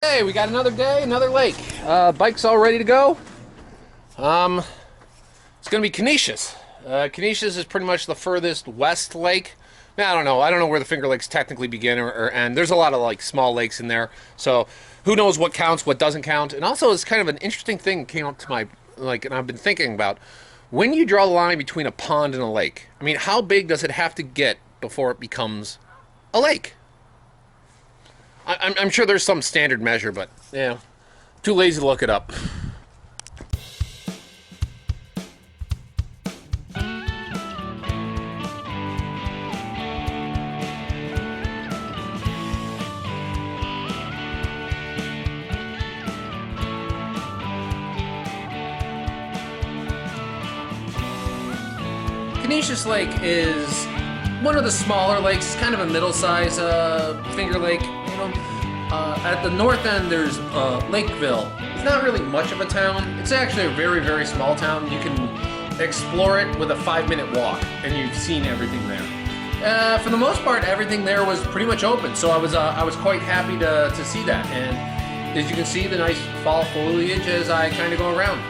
Hey, we got another day, another lake. Bike's all ready to go. It's gonna be Conesus. Conesus is pretty much the furthest west lake. Now, I don't know. I don't know where the Finger Lakes technically begin or end. There's a lot of like small lakes in there, so who knows what counts, what doesn't count. And also, it's kind of an interesting thing that came up to my and I've been thinking about when you draw the line between a pond and a lake. I mean, how big does it have to get before it becomes a lake? I'm sure there's some standard measure, but yeah, too lazy to look it up. Conesus Lake is one of the smaller lakes. It's kind of a middle-sized finger lake. At the north end, there's Lakeville. It's not really much of a town. It's actually a very, very small town. You can explore it with a 5-minute walk, and you've seen everything there. For the most part, everything there was pretty much open, so I was quite happy to see that. And as you can see, the nice fall foliage as I kind of go around.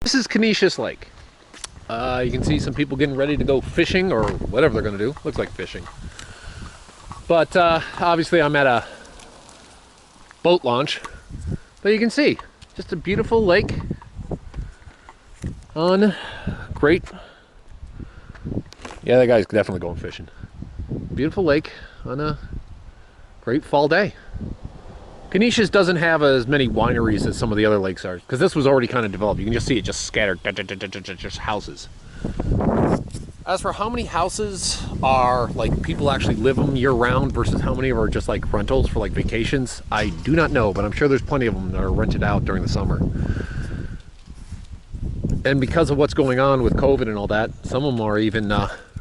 This is Conesus Lake. You can see some people getting ready to go fishing or whatever they're going to do. Looks like fishing. But obviously I'm at a boat launch. But you can see, just a beautiful lake on great... Yeah, that guy's definitely going fishing. Beautiful lake on a great fall day. Conesus doesn't have as many wineries as some of the other lakes are, because this was already kind of developed. You can just see it just scattered, just houses. As for how many houses are like people actually live them year round versus how many are just like rentals for like vacations, I do not know, but I'm sure there's plenty of them that are rented out during the summer. And because of what's going on with COVID and all that, some of them are even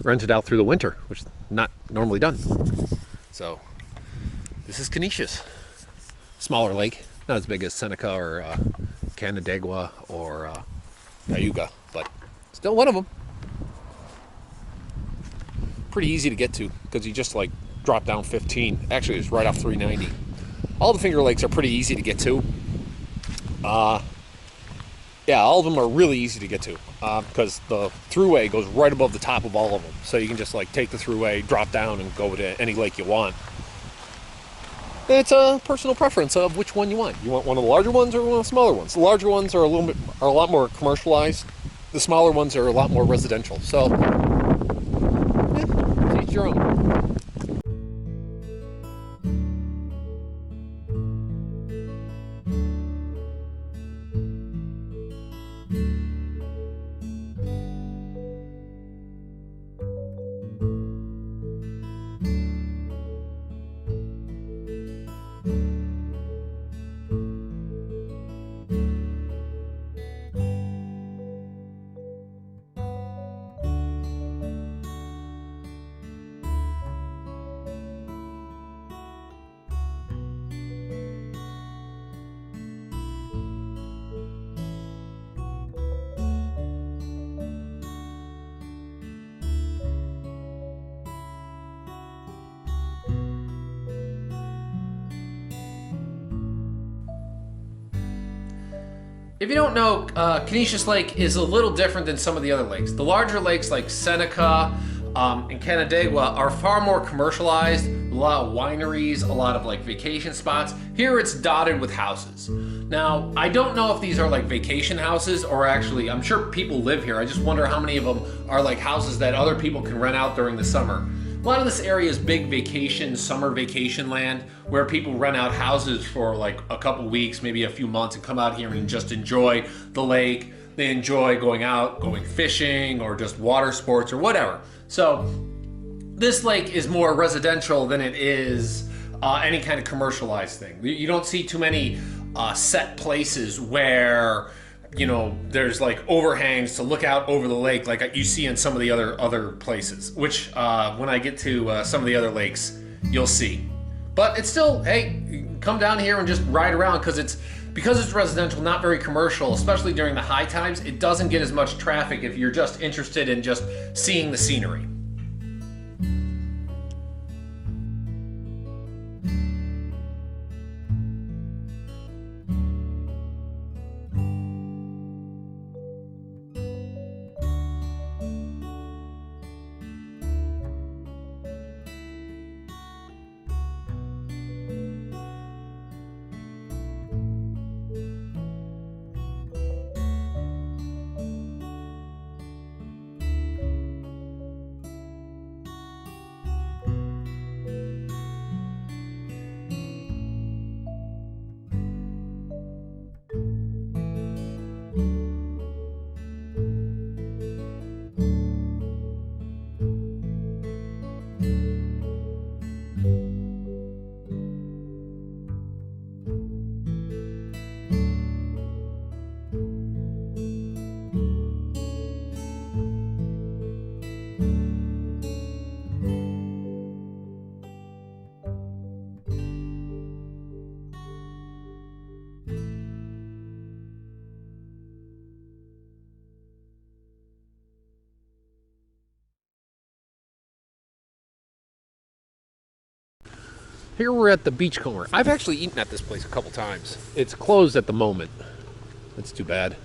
rented out through the winter, which is not normally done. So this is Conesus. Smaller lake, not as big as Seneca or Canandaigua or Cayuga, but still one of them. Pretty easy to get to because you just like drop down 15. Actually, it's right off 390. All the Finger Lakes are pretty easy to get to. Yeah, all of them are really easy to get to because the thruway goes right above the top of all of them. So you can just like take the thruway, drop down, and go to any lake you want. It's a personal preference of which one you want. You want one of the larger ones or one of the smaller ones. The larger ones are a lot more commercialized. The smaller ones are a lot more residential. So, yeah, each your own. If you don't know, Conesus Lake is a little different than some of the other lakes. The larger lakes like Seneca and Canandaigua are far more commercialized. a lot of wineries, a lot of like vacation spots. Here it's dotted with houses. Now, I don't know if these are like vacation houses or actually, I'm sure people live here. I just wonder how many of them are like houses that other people can rent out during the summer. A lot of this area is big vacation, summer vacation land where people rent out houses for like a couple weeks, maybe a few months, and come out here and just enjoy the lake. They enjoy going out, going fishing, or just water sports or whatever. So this lake is more residential than it is any kind of commercialized thing. You don't see too many set places where, you know, there's like overhangs to look out over the lake like you see in some of the other places, which when I get to some of the other lakes, you'll see. But it's still, hey, come down here and just ride around because it's residential, not very commercial, especially during the high times. It doesn't get as much traffic if you're just interested in just seeing the scenery. Here we're at the Beachcomber. I've actually eaten at this place a couple times. It's closed at the moment. That's too bad.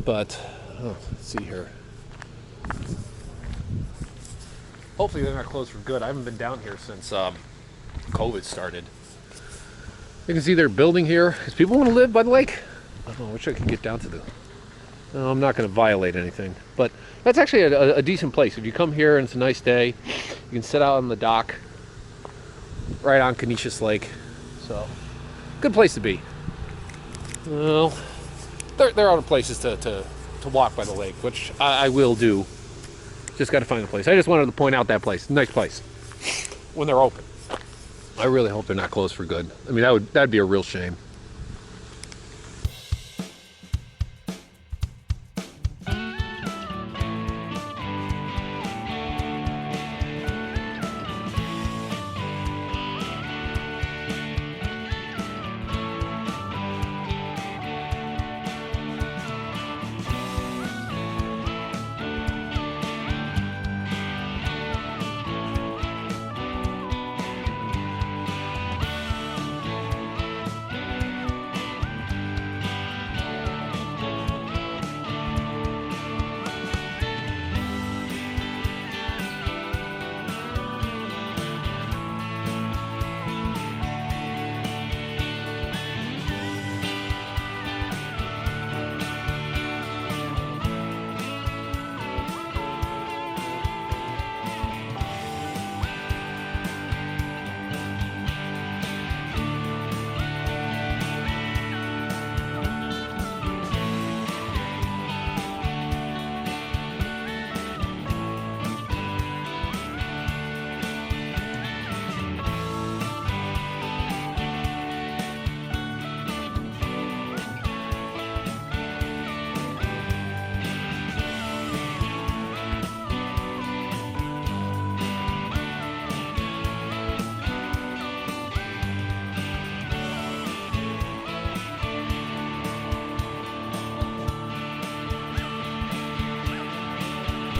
But, let's see here. Hopefully they're not closed for good. I haven't been down here since COVID started. You can see they're building here because people want to live by the lake. I wish I could get down to the... No, I'm not going to violate anything, but that's actually a decent place. If you come here and it's a nice day, you can sit out on the dock right on Conesus Lake. So, good place to be. Well, there are other places to walk by the lake, which I will do. Just got to find a place. I just wanted to point out that place. Nice place when they're open. I really hope they're not closed for good. I mean, that'd be a real shame.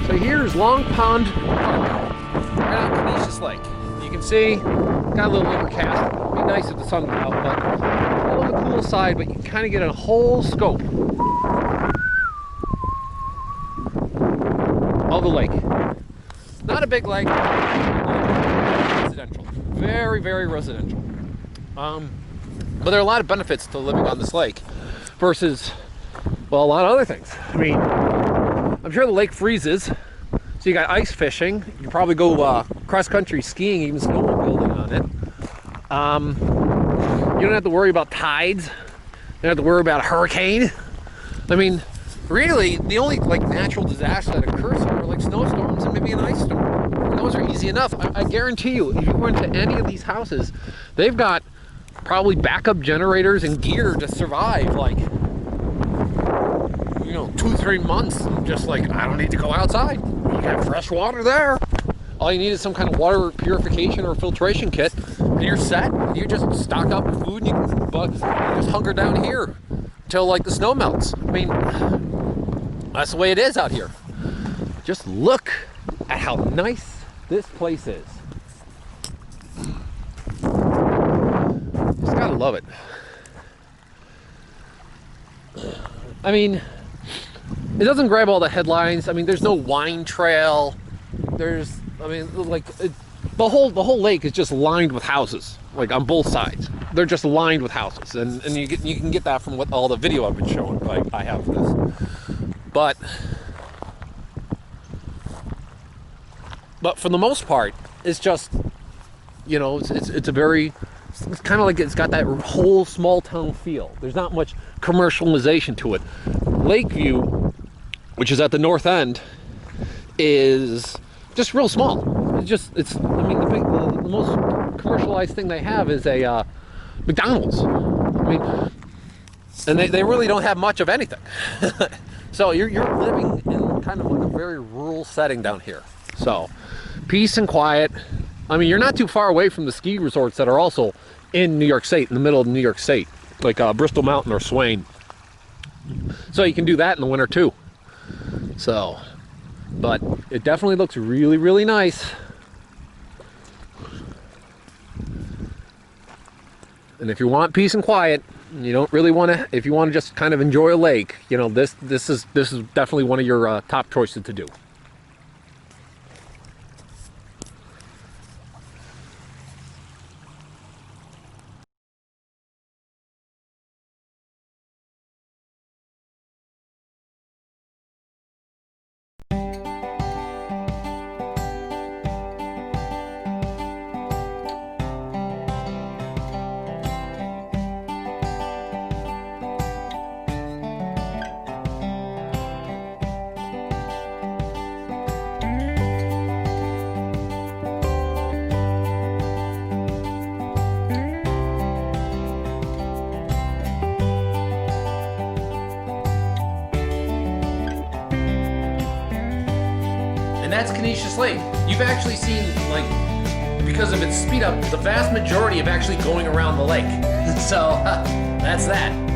So here's Long Pond Park, right on Conesus Lake. You can see, got a little overcast. It'd be nice if the sun went out, but a little on the cool side, but you can kind of get a whole scope of the lake. Not a big lake. Residential. Very, very residential. But there are a lot of benefits to living on this lake versus, well, a lot of other things. I mean, I'm sure the lake freezes, so you got ice fishing. You can probably go cross-country skiing, even snowmobiling on it. You don't have to worry about tides. You don't have to worry about a hurricane. I mean, really, the only like natural disaster that occurs here are like snowstorms and maybe an ice storm. And those are easy enough. I guarantee you, if you go into any of these houses, they've got probably backup generators and gear to survive like, you know, 2-3 months. Just like, I don't need to go outside. You got fresh water there. All you need is some kind of water purification or filtration kit, and you're set. You just stock up with food, and you can just hunker down here till like the snow melts. I mean, that's the way it is out here. Just look at how nice this place is. Just gotta love it. I mean, it doesn't grab all the headlines. I mean, there's no wine trail. There's, I mean, like the whole lake is just lined with houses, like on both sides. They're just lined with houses, and you can get that from what all the video I've been showing. Like I have for this, but for the most part, it's just, you know, it's a very, it's kind of like it's got that whole small town feel. There's not much commercialization to it. Lakeview, which is at the north end, is just real small. It's I mean, the most commercialized thing they have is a McDonald's. I mean, and they really don't have much of anything. So you're living in kind of like a very rural setting down here. So peace and quiet. I mean, you're not too far away from the ski resorts that are also in New York State, in the middle of New York State, like Bristol Mountain or Swain. So you can do that in the winter too. So, but it definitely looks really, really nice. And if you want peace and quiet, you don't really want to, if you want to just kind of enjoy a lake, you know, this is definitely one of your top choices to do. And that's Conesus Lake. You've actually seen, like, because of its speed up, the vast majority of actually going around the lake. So, that's that.